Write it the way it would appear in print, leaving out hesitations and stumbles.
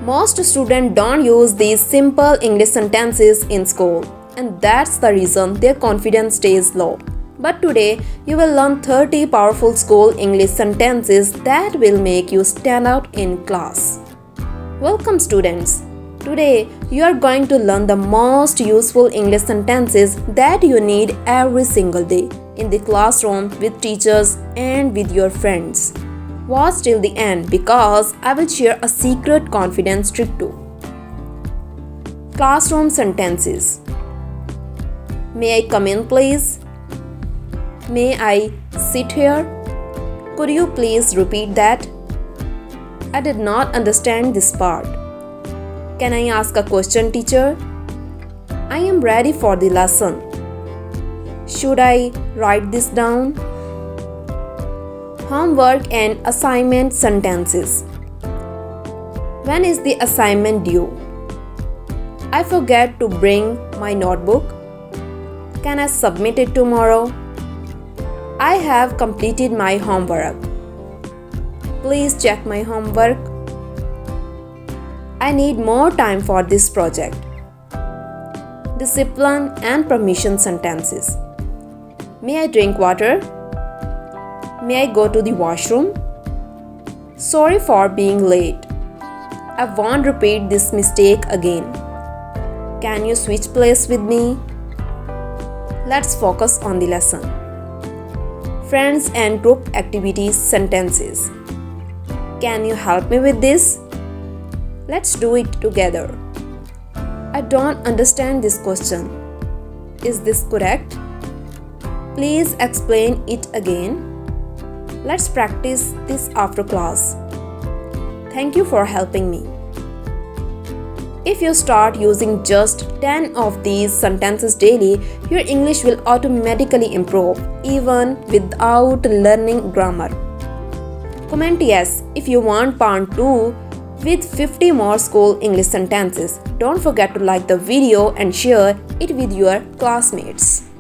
Most students don't use these simple English sentences in school, and that's the reason their confidence stays low. But today, you will learn 30 powerful school English sentences that will make you stand out in class. Welcome, students! Today, you are going to learn the most useful English sentences that you need every single day in the classroom with teachers and with your friends. Watch till the end because I will share a secret confidence trick too. Classroom sentences. May I come in, please? May I sit here? Could you please repeat that? I did not understand this part. Can I ask a question, teacher? I am ready for the lesson. Should I write this down? Homework and assignment sentences. When is the assignment due? I forget to bring my notebook. Can I submit it tomorrow? I have completed my homework. Please check my homework. I need more time for this project. Discipline and permission sentences. May I drink water? May I go to the washroom? Sorry for being late. I won't repeat this mistake again. Can you switch place with me? Let's focus on the lesson. Friends and group activities sentences. Can you help me with this? Let's do it together. I don't understand this question. Is this correct? Please explain it again. Let's practice this after class. Thank you for helping me. If you start using just 10 of these sentences daily, your English will automatically improve, even without learning grammar. Comment yes if you want part 2 with 50 more school English sentences. Don't forget to like the video and share it with your classmates.